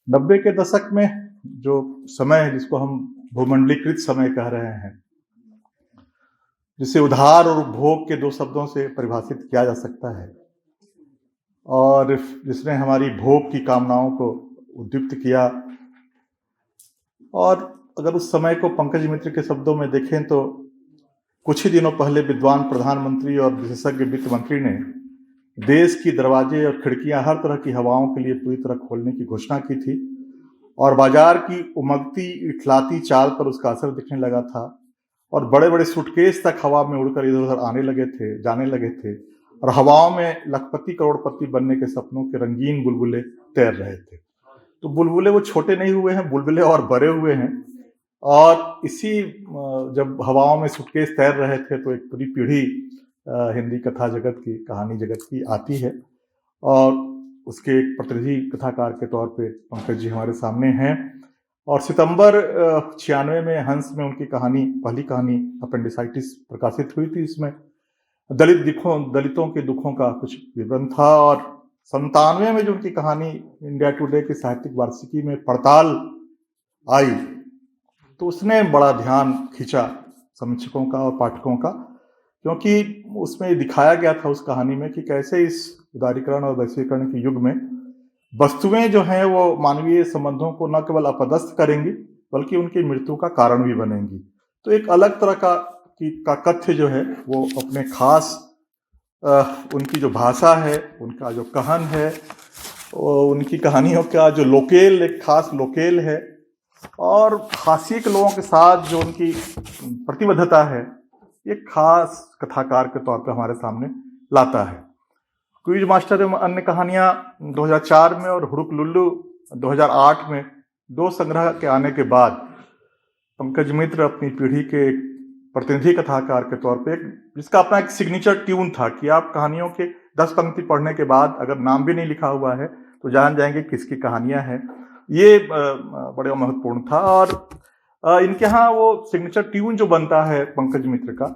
90 के दशक में जो समय है जिसको हम भूमंडलीकृत समय कह रहे हैं, जिसे उधार और उपभोग के दो शब्दों से परिभाषित किया जा सकता है, और जिसने हमारी भोग की कामनाओं को उद्दीप्त किया। और अगर उस समय को पंकज मित्र के शब्दों में देखें तो कुछ ही दिनों पहले विद्वान प्रधानमंत्री और विशेषज्ञ वित्त मंत्री ने देश की दरवाजे और खिड़कियां हर तरह की हवाओं के लिए पूरी तरह खोलने की घोषणा की थी, और बाजार की उमगती इठलाती चाल पर उसका असर दिखने लगा था, और बड़े बड़े सूटकेस तक हवा में उड़कर इधर उधर जाने लगे थे, और हवाओं में लखपति करोड़पति बनने के सपनों के रंगीन बुलबुले तैर रहे थे। तो बुलबुले वो छोटे नहीं हुए हैं, बुलबुले और बड़े हुए हैं। और इसी जब हवाओं में सूटकेस तैर रहे थे तो एक पूरी पीढ़ी हिंदी कथा जगत की, कहानी जगत की आती है, और उसके एक प्रतिनिधि कथाकार के तौर पे पंकज जी हमारे सामने हैं। और सितंबर 96 में हंस में उनकी कहानी, पहली कहानी अपेंडिसाइटिस प्रकाशित हुई थी। इसमें दलितों के दुखों का कुछ विवरण था, और 97 में जो उनकी कहानी इंडिया टुडे की साहित्यिक वार्षिकी में पड़ताल आई तो उसने बड़ा ध्यान खींचा समीक्षकों का और पाठकों का, क्योंकि उसमें दिखाया गया था उस कहानी में कि कैसे इस उदारीकरण और वैश्वीकरण के युग में वस्तुएं जो हैं वो मानवीय संबंधों को न केवल अपदस्थ करेंगी बल्कि उनकी मृत्यु का कारण भी बनेंगी। तो एक अलग तरह का कथ्य जो है वो अपने खास उनकी जो भाषा है, उनका जो कहन है, उनकी कहानियों का जो लोकेल, एक खास लोकेल है, और हास्य के लोगों के साथ जो उनकी प्रतिबद्धता है, एक खास कथाकार के तौर पर हमारे सामने लाता है। क्विज मास्टर एवं अन्य कहानियां 2004 में और हुड़ुक लुल्लू 2008 में दो संग्रह के आने के बाद पंकज मित्र अपनी पीढ़ी के प्रतिनिधि कथाकार के तौर पे, जिसका अपना एक सिग्नेचर ट्यून था कि आप कहानियों के 10 पंक्ति पढ़ने के बाद अगर नाम भी नहीं लिखा हुआ है तो जान जाएंगे किसकी कहानियां हैं। ये बड़े महत्वपूर्ण था। और इनके यहाँ वो सिग्नेचर ट्यून जो बनता है पंकज मित्र का,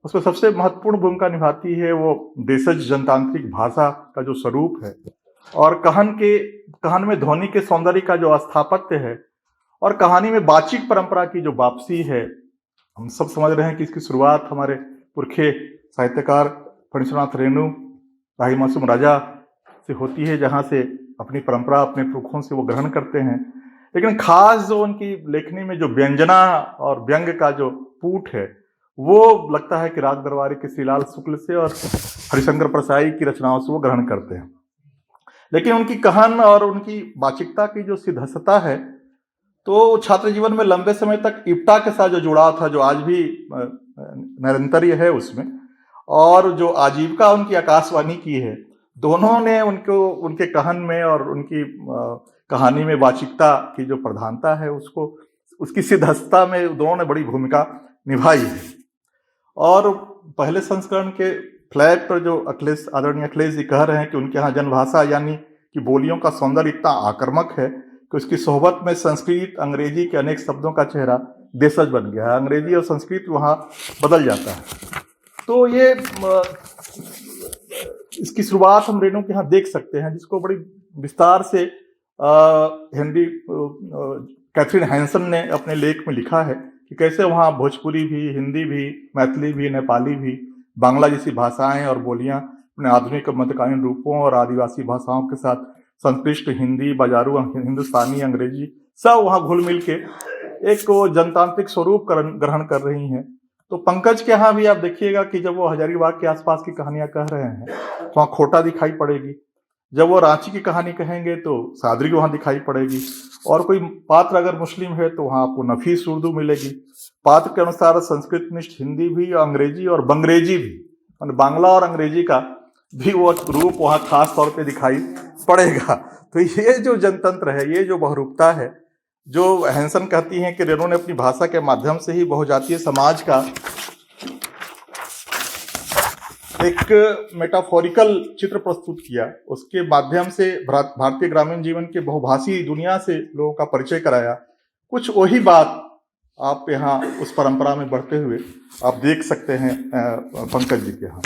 उसमें सबसे महत्वपूर्ण भूमिका निभाती है वो देशज जनतांत्रिक भाषा का जो स्वरूप है, और कहन में ध्वनि के सौंदर्य का जो स्थापत्य है, और कहानी में वाचिक परंपरा की जो वापसी है। हम सब समझ रहे हैं कि इसकी शुरुआत हमारे पुरखे साहित्यकार फणीश्वरनाथ रेणु, राही मासूम राजा से होती है, जहाँ से अपनी परंपरा अपने पुरखों से वो ग्रहण करते हैं। लेकिन खास जो उनकी लेखनी में जो व्यंजना और व्यंग का जो पूट है, वो लगता है कि राग दरबारी के श्रीलाल शुक्ल से और हरिशंकर परसाई की रचनाओं से वो ग्रहण करते हैं। लेकिन उनकी कहन और उनकी वाचिकता की जो सिद्धता है, तो छात्र जीवन में लंबे समय तक इप्टा के साथ जो जुड़ाव था, जो आज भी निरंतर है उसमें, और जो आजीविका उनकी आकाशवाणी की है, दोनों ने उनको उनके कहन में और उनकी कहानी में वाचिकता की जो प्रधानता है उसको, उसकी सिद्धता में दोनों ने बड़ी भूमिका निभाई है। और पहले संस्करण के फ्लैग पर जो आदरणीय अखिलेश जी कह रहे हैं कि उनके यहाँ जनभाषा यानी कि बोलियों का सौंदर्य इतना आक्रामक है कि उसकी सोहबत में संस्कृत अंग्रेजी के अनेक शब्दों का चेहरा देशज बन गया है, अंग्रेजी और संस्कृत वहाँ बदल जाता है। तो ये इसकी शुरुआत हम रेणु के यहाँ देख सकते हैं, जिसको बड़ी विस्तार से हेनरी कैथरीन हैंसन ने अपने लेख में लिखा है कि कैसे वहाँ भोजपुरी भी, हिंदी भी, मैथिली भी, नेपाली भी, बांग्ला जैसी भाषाएं और बोलियां अपने आधुनिक मध्यकालीन रूपों और आदिवासी भाषाओं के साथ संश्लिष्ट हिंदी, बाजारू हिंदुस्तानी, अंग्रेजी सब वहाँ घुल मिल के एक जनतांत्रिक स्वरूप ग्रहण कर रही हैं। तो पंकज के यहाँ भी आप देखिएगा कि जब वो हजारीबाग के आसपास की कहानियां कह रहे हैं तो वहाँ खोटा दिखाई पड़ेगी, जब वो रांची की कहानी कहेंगे तो सादरी वहाँ दिखाई पड़ेगी, और कोई पात्र अगर मुस्लिम है तो वहाँ आपको नफीस उर्दू मिलेगी। पात्र के अनुसार संस्कृत निष्ठ हिंदी भी, अंग्रेजी और बंगरेजी भी, बांग्ला और अंग्रेजी का भी वो रूप वहाँ खास तौर पे दिखाई पड़ेगा। तो ये जो जनतंत्र है, ये जो बहुरूपता है, जो हैंसन कहती हैं कि रेणु ने अपनी भाषा के माध्यम से ही बहुजातीय समाज का एक मेटाफोरिकल चित्र प्रस्तुत किया, उसके माध्यम से भारतीय ग्रामीण जीवन के बहुभाषी दुनिया से लोगों का परिचय कराया। कुछ वही बात आप यहाँ उस परंपरा में बढ़ते हुए आप देख सकते हैं पंकज जी के यहाँ।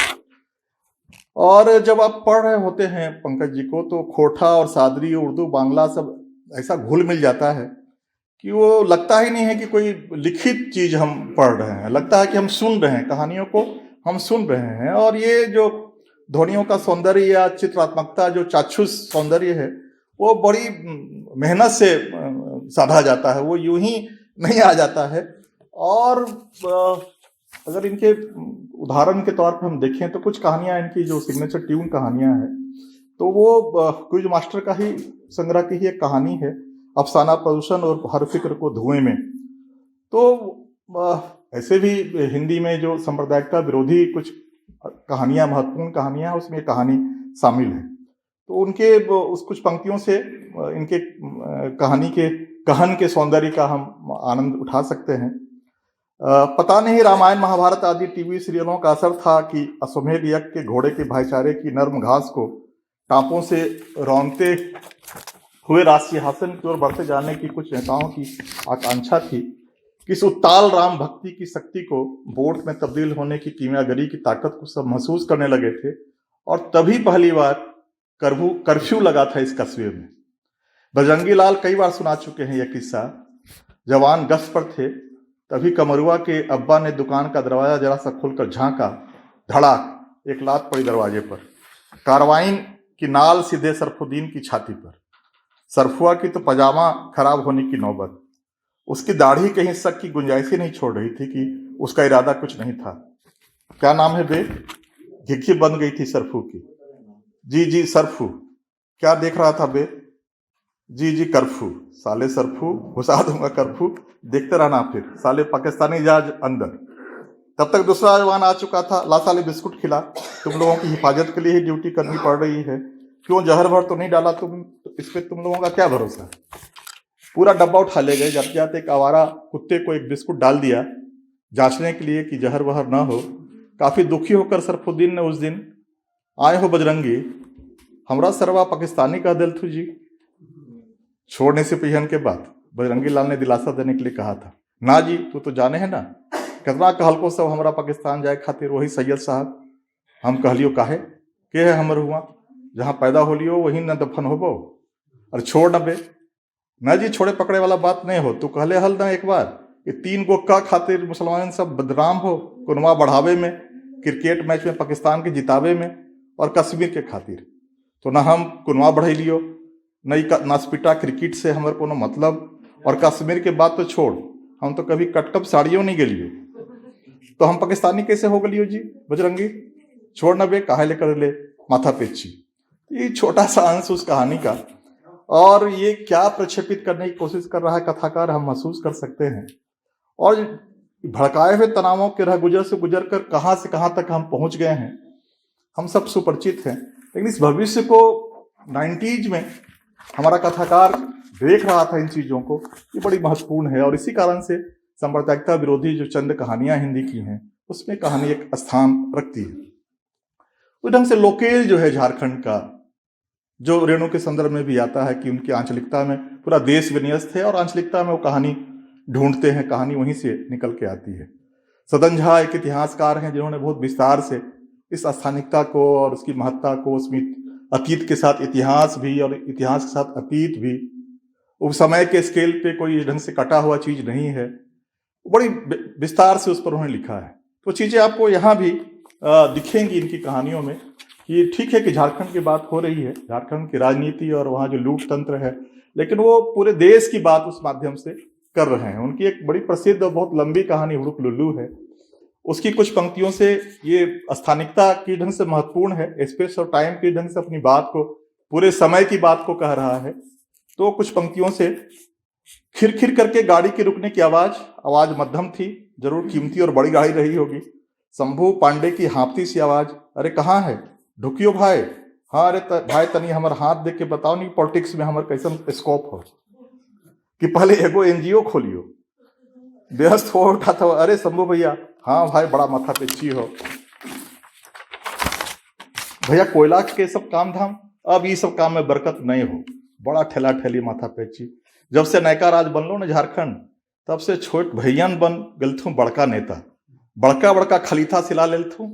और जब आप पढ़ रहे होते हैं पंकज जी को तो खोटा और सादरी, उर्दू, बांग्ला सब ऐसा घुल मिल जाता है कि वो लगता ही नहीं है कि कोई लिखित चीज हम पढ़ रहे हैं, लगता है कि हम सुन रहे हैं, कहानियों को हम सुन रहे हैं। और ये जो ध्वनियों का सौंदर्य या चित्रात्मकता, जो चाक्षुष सौंदर्य है, वो बड़ी मेहनत से साधा जाता है, वो यूं ही नहीं आ जाता है। और अगर इनके उदाहरण के तौर पर हम देखें तो कुछ कहानियां इनकी जो सिग्नेचर ट्यून कहानियां हैं, तो वो क्विज मास्टर का ही संग्रह की ही एक कहानी है, अफसाना प्रदूषण और हर फिक्र को धुएं में। तो ऐसे भी हिंदी में जो सांप्रदायिकता विरोधी कुछ कहानियां, महत्वपूर्ण कहानियां, उसमें कहानी शामिल है। तो उनके उस कुछ पंक्तियों से इनके कहानी के कहन के सौंदर्य का हम आनंद उठा सकते हैं। पता नहीं रामायण महाभारत आदि टीवी सीरियलों का असर था कि अश्वमेध यज्ञ के घोड़े के भाईचारे की नर्म घास को टापों से रौंदते हुए राजसिंहासन की ओर बढ़ते जाने की कुछ नेताओं की आकांक्षा थी। किस उत्ताल राम भक्ति की शक्ति को वोट में तब्दील होने की कीमियागरी की ताकत को सब महसूस करने लगे थे। और तभी पहली बार कर्फ्यू लगा था इस कस्बे में। बजरंगी लाल कई बार सुना चुके हैं यह किस्सा। जवान गश्त पर थे, तभी कमरुआ के अब्बा ने दुकान का दरवाजा जरा सा खोलकर झांका, धड़ाक एक लात पड़ी दरवाजे पर। कारवाइन की नाल सीधे सरफुद्दीन की छाती पर। सरफुआ की तो पजामा खराब होने की नौबत। उसकी दाढ़ी कहीं शक की गुंजाइश ही नहीं छोड़ रही थी कि उसका इरादा कुछ नहीं था। क्या नाम है बे? घिघी बन गई थी सरफू की। जी जी सरफू। क्या देख रहा था बे? जी जी कर्फ्यू। साले सरफू, घुसा दूंगा कर्फ्यू, देखते रहना फिर साले पाकिस्तानी जहाज अंदर। तब तक दूसरा जवान आ चुका था। ला साले बिस्कुट खिला, तुम लोगों की हिफाजत के लिए ही ड्यूटी करनी पड़ रही है। क्यों जहर भर तो नहीं डाला तुम? इस पे तुम लोगों का क्या भरोसा? पूरा डब्बा उठा ले गए। जाते जाते एक आवारा कुत्ते को एक बिस्कुट डाल दिया जांचने के लिए कि जहर वहर ना हो। काफी दुखी होकर सरफुद्दीन ने उस दिन, आए हो बजरंगी, हमरा सरवा पाकिस्तानी कह दिल थू जी। छोड़ने से पिहन के बाद बजरंगी लाल ने दिलासा देने के लिए कहा था, ना जी तू तो जाने है ना कितना कहलको सब हमरा पाकिस्तान जाए खातिर वही सैयद साहब। हम कहलियो काहे के है हमर हुआ, जहाँ पैदा होलियो वही न दफन होबो। और छोड़ न बे। न जी छोड़े पकड़े वाला बात नहीं हो। तू कहले हल ना एक बार कि 3 गोक्का खातिर मुसलमान सब बदनाम हो, कुनवा बढ़ावे में, क्रिकेट मैच में पाकिस्तान के जितावे में, और कश्मीर के खातिर। तो ना हम कुनवा बढ़े लियो, नई नासपिटा क्रिकेट से हमारे कोनो मतलब। और कश्मीर के बात तो छोड़, हम तो कभी कटकप साड़ियों नहीं गलियो, तो हम पाकिस्तानी कैसे हो गलियो जी बजरंगी? छोड़ न बे, काहे लेकर ले माथा पेची। ये छोटा सा अंश उस कहानी का, और ये क्या प्रक्षेपित करने की कोशिश कर रहा है कथाकार, हम महसूस कर सकते हैं। और भड़काए हुए तनावों के रह गुजर से गुजर कर कहाँ से कहाँ तक हम पहुंच गए हैं, हम सब सुपरिचित हैं। लेकिन इस भविष्य को 90s में हमारा कथाकार देख रहा था इन चीजों को, ये बड़ी महत्वपूर्ण है। और इसी कारण से सांप्रदायिकता विरोधी जो चंद कहानियां हिंदी की हैं, उसमें कहानी एक स्थान रखती है। उस ढंग से लोकेल जो है झारखंड का, जो रेणु के संदर्भ में भी आता है कि उनकी आंचलिकता में पूरा देश विन्यस्त है, और आंचलिकता में वो कहानी ढूंढते हैं, कहानी वहीं से निकल के आती है। सदन झा एक इतिहासकार हैं जिन्होंने बहुत विस्तार से इस स्थानिकता को और उसकी महत्ता को, उसमें अतीत के साथ इतिहास भी और इतिहास के साथ अतीत भी, उस समय के स्केल पे कोई ढंग से कटा हुआ चीज नहीं है, बड़ी विस्तार से उस पर उन्होंने लिखा है। तो चीजें आपको यहाँ भी दिखेंगी इनकी कहानियों में। ये ठीक है कि झारखंड की बात हो रही है, झारखंड की राजनीति और वहाँ जो लूट तंत्र है, लेकिन वो पूरे देश की बात उस माध्यम से कर रहे हैं। उनकी एक बड़ी प्रसिद्ध और बहुत लंबी कहानी हुड़ुक लुल्लू है। उसकी कुछ पंक्तियों से ये स्थानिकता की ढंग से महत्वपूर्ण है, स्पेस और टाइम की ढंग से अपनी बात को, पूरे समय की बात को कह रहा है। तो कुछ पंक्तियों से, खिर करके गाड़ी के रुकने की आवाज मध्यम थी, जरूर कीमती और बड़ी गाड़ी रही होगी। शंभू पांडे की हाँफती सी आवाज, अरे कहाँ है, ढुकियो भाई। हाँ अरे भाई तनी हमार हाथ देख के बताओ नहीं पॉलिटिक्स में हमार कैसन स्कोप हो, कि पहले एगो एनजीओ खोलियो। व्यस्त हो उठा था, अरे शंभू भैया, हाँ भाई बड़ा माथा पेची हो भैया, कोयला के सब काम धाम, अब ये सब काम में बरकत नहीं हो, बड़ा ठेला ठेली माथा पेची। जब से नयका राज बनलो ना झारखंड, तब से छोट भैयन बन गलथू बड़का नेता, बड़का बड़का खलीफा सिला लेलथू,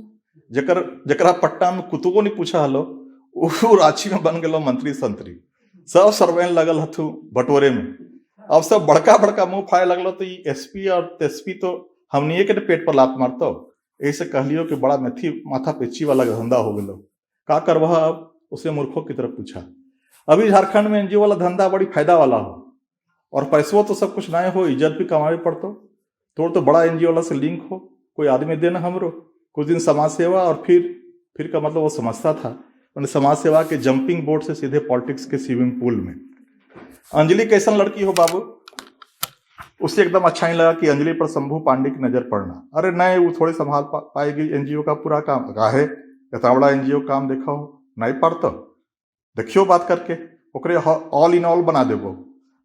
जकरा पट्टा में कुतुबो नहीं पूछा हलो, वो रांची में बन गलो मंत्री संतरी। सब सर्वेन लगल हथु बटोरे में। अब सब बड़का बड़का मुंह फाड़े लगलो तो ये एसपी और तेसपी तो हमनिए के पेट पर लात मारतो। ऐसे कहलियो कि बड़ा मेथी माथा पेची वाला धंधा हो गलो, का करवा अब? उसे मूर्खों की तरफ पूछा। अभी झारखंड में एनजीओ वाला धंधा बड़ी फायदा वाला हो, और पैसों तो सब कुछ ना हो, इज्जत भी कमावे पड़तो। तोड़ तो बड़ा एनजीओ वाला से लिंक हो, कोई आदमी देना हमरो कुछ दिन समाज सेवा, और फिर का मतलब वो समझता था उन्हें समाज सेवा के जंपिंग बोर्ड से सीधे पॉलिटिक्स के स्विमिंग पूल में। अंजलि कैसन लड़की हो बाबू? उसे एकदम अच्छा नहीं लगा कि अंजलि पर शंभू पांडे की नजर पड़ना। अरे नहीं, वो थोड़ी संभाल पाएगी एनजीओ का पूरा काम? काहे, इतना बड़ा एनजीओ काम देखा हो नहीं पड़ता, देखियो बात करके ओकरे ऑल इन ऑल बना देबो।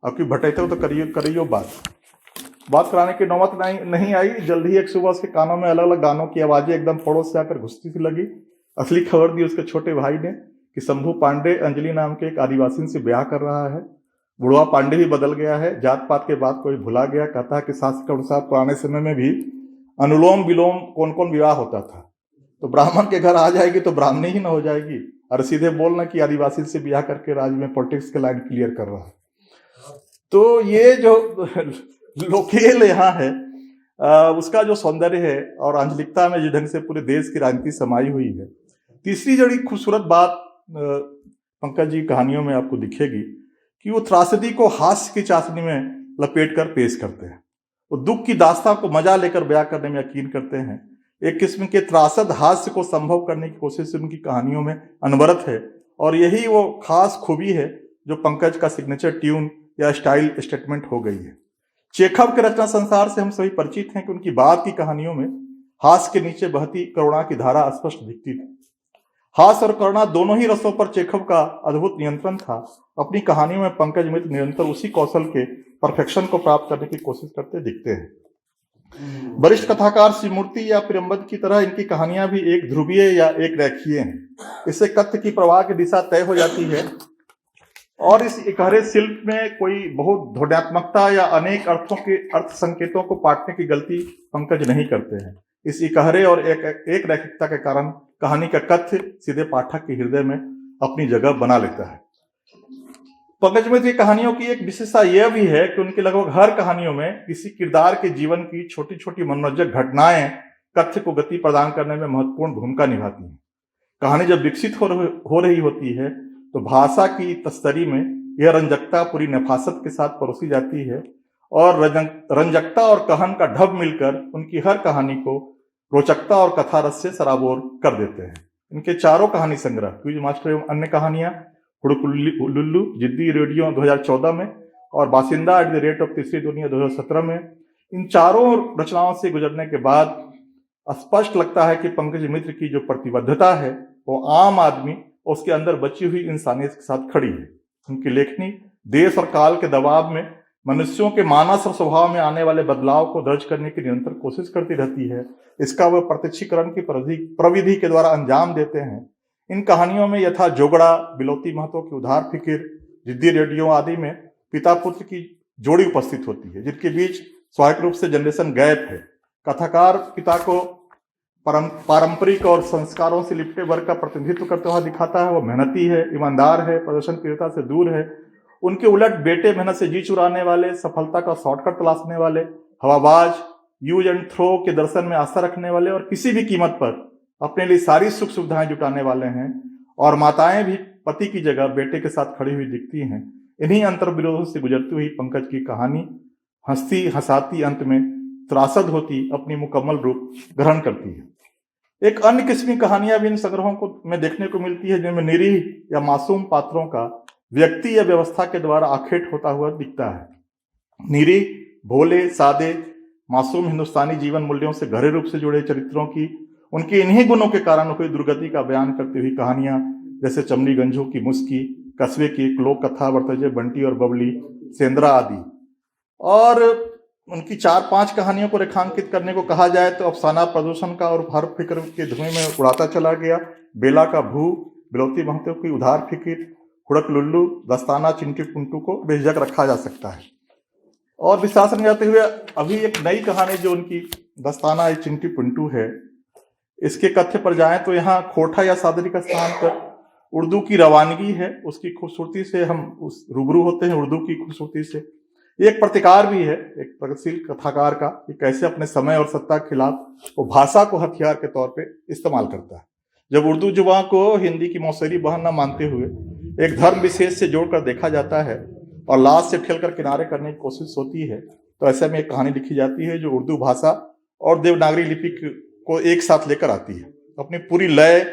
अब की भटेते हो तो करियो बात कराने की नौबत नहीं आई। जल्दी ही एक सुबह उसके कानों में अलग अलग गानों की आवाजें एकदम पड़ोस से आकर घुसती सी लगी। असली खबर दी उसके छोटे भाई ने कि शंभू पांडे अंजलि नाम के एक आदिवासी से ब्याह कर रहा है। बुढ़वा पांडे भी बदल गया है, जात पात के बात कोई भुला गया। कहता है कि शास्त्र के अनुसार पुराने समय में भी अनुलोम विलोम कौन कौन विवाह होता था, तो ब्राह्मण के घर आ जाएगी तो ब्राह्मणी ही ना हो जाएगी। और सीधे बोलना कि आदिवासी से ब्याह करके राज्य में पॉलिटिक्स के लाइन क्लियर कर रहा है। तो ये जो लोकेल यहाँ है उसका जो सौंदर्य है और आंचलिकता में जिस ढंग से पूरे देश की राजनीति समाई हुई है। तीसरी जड़ी खूबसूरत बात पंकज जी कहानियों में आपको दिखेगी कि वो त्रासदी को हास्य की चाशनी में लपेट कर पेश करते हैं। वो दुख की दास्तां को मजा लेकर बयां करने में यकीन करते हैं। एक किस्म के त्रासद हास्य को संभव करने की कोशिश उनकी कहानियों में अनवरत है, और यही वो खास खूबी है जो पंकज का सिग्नेचर ट्यून या स्टाइल स्टेटमेंट हो गई है। चेखव के रचना संसार से हम सभी परिचित हैं कि उनकी बात की कहानियों में हास्य के नीचे बहती करुणा की धारा स्पष्ट दिखती थी। हास्य और करुणा दोनों ही रसों पर चेखव का अद्भुत नियंत्रण था। अपनी कहानियों में पंकज मित्र निरंतर उसी कौशल के परफेक्शन को प्राप्त करने की कोशिश करते दिखते हैं। वरिष्ठ कथाकार शिवमूर्ति या प्रियंबद की तरह इनकी कहानियां भी एक ध्रुवीय या एक रेखीय हैं। इससे कथ्य की प्रवाह की दिशा तय हो जाती है, और इस इकहरे शिल्प में कोई बहुत ध्वन्यात्मकता या अनेक अर्थों के अर्थ संकेतों को पाटने की गलती पंकज नहीं करते हैं। इस इकहरे और एक रैखिकता के कारण कहानी का कथ्य सीधे पाठक के हृदय में अपनी जगह बना लेता है। पंकज मित्र की कहानियों की एक विशेषता यह भी है कि उनकी लगभग हर कहानियों में किसी किरदार के जीवन की छोटी छोटी मनोरंजक घटनाएं कथ्य को गति प्रदान करने में महत्वपूर्ण भूमिका निभाती हैं। कहानी जब विकसित हो रही होती है तो भाषा की तस्तरी में यह रंजकता पूरी नफासत के साथ परोसी जाती है, और रंजकता और कहन का ढब मिलकर उनकी हर कहानी को रोचकता और कथा रस से सराबोर कर देते हैं। इनके चारों कहानी संग्रह क्विज मास्टर एवं अन्य कहानियां, हुड़कुल्लू, जिद्दी रेडियो 2014 में, और बासिंदा एट द रेट ऑफ तीसरी दुनिया 2017 में, इन चारों रचनाओं से गुजरने के बाद स्पष्ट लगता है कि पंकज मित्र की जो प्रतिबद्धता है वो आम आदमी और उसके अंदर बची हुई इंसानियत के साथ खड़ी है। उनकी लेखनी देश और काल के दबाव में मनुष्यों के मानस और स्वभाव में आने वाले बदलाव को दर्ज करने की निरंतर कोशिश करती रहती है। इसका वह प्रत्यक्षीकरण की प्रविधि के द्वारा अंजाम देते हैं। इन कहानियों में यथा जोगड़ा, बिलोती महतो की उधार फिकिर, जिद्दी रेडियो आदि में पिता पुत्र की जोड़ी उपस्थित होती है, जिनके बीच स्वाभाविक रूप से जनरेशन गैप है। कथाकार पिता को पारंपरिक और संस्कारों से लिपटे वर्ग का प्रतिनिधित्व करते हुआ दिखाता है। वो मेहनती है, ईमानदार है, प्रदर्शन प्रियता से दूर है। उनके उलट बेटे मेहनत से जी चुराने वाले, सफलता का शॉर्टकट तलाशने वाले, हवाबाज, यूज एंड थ्रो के दर्शन में आस्था रखने वाले और किसी भी कीमत पर अपने लिए सारी सुख सुविधाएं जुटाने वाले हैं। और माताएं भी पति की जगह बेटे के साथ खड़ी हुई दिखती हैं। इन्हीं अंतर विरोधों से गुजरती हुई पंकज की कहानी हंसती हंसाती अंत में त्रासद होती अपनी मुकम्मल रूप ग्रहण करती है। एक अन्य किस्म की कहानियां भी इन संग्रहों को में देखने को मिलती है, जिनमें निरीह या मासूम पात्रों का व्यक्ति या व्यवस्था के द्वारा आखेट होता हुआ दिखता है। निरीह, भोले, सादे, मासूम हिंदुस्तानी जीवन मूल्यों से गहरे रूप से जुड़े चरित्रों की उनके इन्हीं गुणों के कारण हुई दुर्गति का बयान करती हुई कहानियां, जैसे चमड़ी गंजू की मुस्की, कस्बे की एक लोक कथा वर्तजे बंटी और बबली, सेंद्रा आदि। और उनकी 4-5 कहानियों को रेखांकित करने को कहा जाए तो अफसाना प्रदूषण का और हर फिक्र के धुएं में उड़ाता चला गया, बेला का भू, बिलोती महतो की उधार फिकिर, हुड़क लुल्लू, दस्ताना चिंटू पुंटू को बेझिझक रखा जा सकता है। और विश्वास में जाते हुए अभी एक नई कहानी जो उनकी दस्ताना चिंटू पुंटू है, इसके कथ्य पर जाएं तो यहाँ खोटा या सादरी का स्थान पर उर्दू की रवानगी है, उसकी खूबसूरती से हम उस रूबरू होते हैं, उर्दू की खूबसूरती से। ये एक प्रतिकार भी है एक प्रगतिशील कथाकार का कि कैसे अपने समय और सत्ता के खिलाफ वो भाषा को हथियार के तौर पे इस्तेमाल करता है। जब उर्दू जुबान को हिंदी की मौसेरी बहन न मानते हुए एक धर्म विशेष से जोड़कर देखा जाता है और लाश से ठेलकर किनारे करने की कोशिश होती है, तो ऐसे में एक कहानी लिखी जाती है जो उर्दू भाषा और देवनागरी लिपि को एक साथ लेकर आती है, अपनी पूरी लय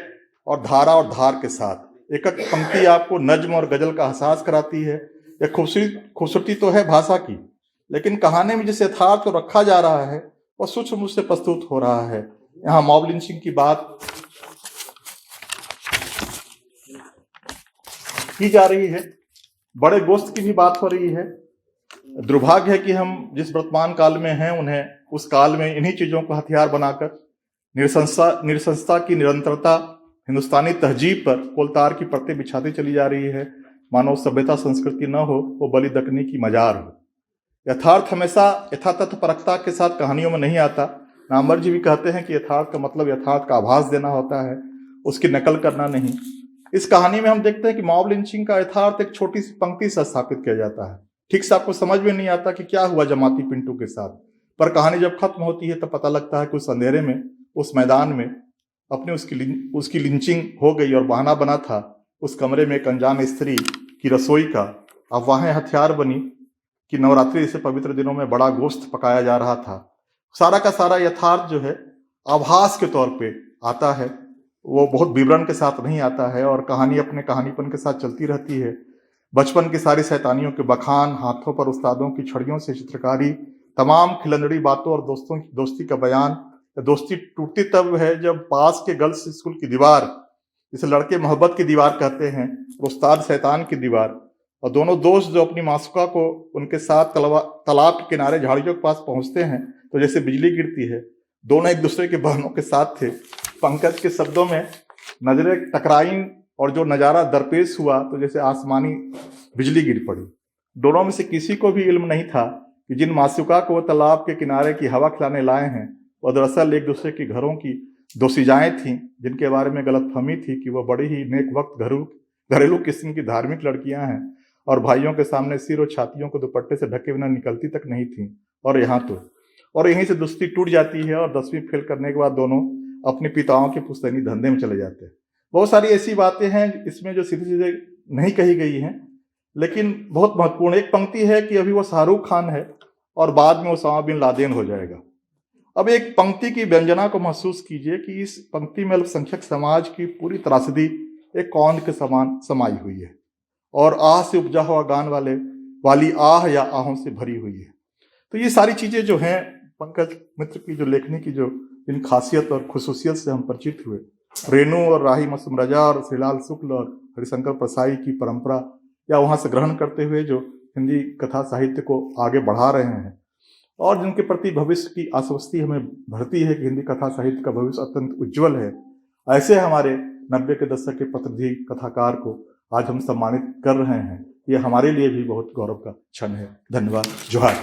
और धारा और धार के साथ। एक एक पंक्ति आपको नज्म और गजल का एहसास कराती है। यह खूबसूरती तो है भाषा की, लेकिन कहानी में जिस यथार्थ को रखा जा रहा है वह सूक्ष्म से प्रस्तुत हो रहा है। यहाँ मॉब लिंचिंग की बात की जा रही है, बड़े गोश्त की भी बात हो रही है। दुर्भाग्य है कि हम जिस वर्तमान काल में हैं उन्हें उस काल में इन्हीं चीजों को हथियार बनाकर निरसंसता की निरंतरता हिंदुस्तानी तहजीब पर कोलतार की परतें बिछाती चली जा रही है। मानव सभ्यता संस्कृति न हो वो बलि दकने की मजार हो। यथार्थ हमेशा यथातथ परखता के साथ कहानियों में नहीं आता। नामवर जी भी कहते हैं कि यथार्थ का मतलब यथार्थ का आभास देना होता है, उसकी नकल करना नहीं। इस कहानी में हम देखते हैं कि मॉब लिंचिंग का यथार्थ एक छोटी सी पंक्ति से स्थापित किया जाता है। ठीक से आपको समझ में नहीं आता कि क्या हुआ जमाती पिंटू के साथ, पर कहानी जब खत्म होती है तब पता लगता है कि उस अंधेरे में उस मैदान में अपनी उसकी लिंचिंग हो गई और बहाना बना था उस कमरे में एक अनजान स्त्री की रसोई का। अब वहां हथियार बनी कि नवरात्रि जैसे पवित्र दिनों में बड़ा गोश्त पकाया जा रहा था। सारा का सारा यथार्थ जो है आभास के तौर पे आता है, वो बहुत विवरण के साथ नहीं आता है और कहानी अपने कहानीपन के साथ चलती रहती है। बचपन की सारी शैतानियों के बखान, हाथों पर उस्तादों की छड़ियों से चित्रकारी, तमाम खिलंदड़ी बातों और दोस्ती का बयान। दोस्ती टूटती तब है जब पास के गर्ल्स स्कूल की दीवार, जिसे लड़के मोहब्बत की दीवार कहते हैं, उस्ताद शैतान की दीवार, और दोनों दोस्त जो अपनी मासूका को उनके साथ तालाब के किनारे झाड़ियों के पास पहुंचते हैं तो जैसे बिजली गिरती है। दोनों एक दूसरे के बहनों के साथ थे। पंकज के शब्दों में नजरें टकराई और जो नजारा दरपेश हुआ तो जैसे आसमानी बिजली गिर पड़ी। दोनों में से किसी को भी इल्म नहीं था कि जिन मासूका को तालाब के किनारे की हवा खिलाने लाए हैं वह दरअसल एक दूसरे के घरों की दोसीजाएं थीं, जिनके बारे में गलतफहमी थी कि वह बड़ी ही नेक वक्त घरेलू किस्म की धार्मिक लड़कियां हैं और भाइयों के सामने सिर और छातियों को दुपट्टे से ढके बिना निकलती तक नहीं थी। और यहाँ तो और यहीं से दोस्ती टूट जाती है और 10वीं फेल करने के बाद दोनों अपने पिताओं के पुश्तैनी धंधे में चले जाते हैं। बहुत सारी ऐसी बातें हैं इसमें जो सीधे सीधे नहीं कही गई हैं, लेकिन बहुत महत्वपूर्ण एक पंक्ति है कि अभी वो शाहरुख खान है और बाद में ओसामा बिन लादेन हो जाएगा। अब एक पंक्ति की व्यंजना को महसूस कीजिए कि इस पंक्ति में अल्पसंख्यक समाज की पूरी त्रासदी एक कौंध के समान समाई हुई है और आह से उपजा हुआ गान वाली आह या आहों से भरी हुई है। तो ये सारी चीजें जो हैं पंकज मित्र की जो लेखनी की जो इन खासियत और खुसूसियत से हम परिचित हुए, रेणु और राही मासूम रजा और श्रीलाल शुक्ल और हरिशंकर प्रसाई की परंपरा या वहां से ग्रहण करते हुए जो हिंदी कथा साहित्य को आगे बढ़ा रहे हैं और जिनके प्रति भविष्य की आश्वस्ति हमें भरती है कि हिंदी कथा साहित्य का भविष्य अत्यंत उज्जवल है, ऐसे हमारे 90 के दशक के प्रतिनिधि कथाकार को आज हम सम्मानित कर रहे हैं। ये हमारे लिए भी बहुत गौरव का क्षण है। धन्यवाद। जोहार।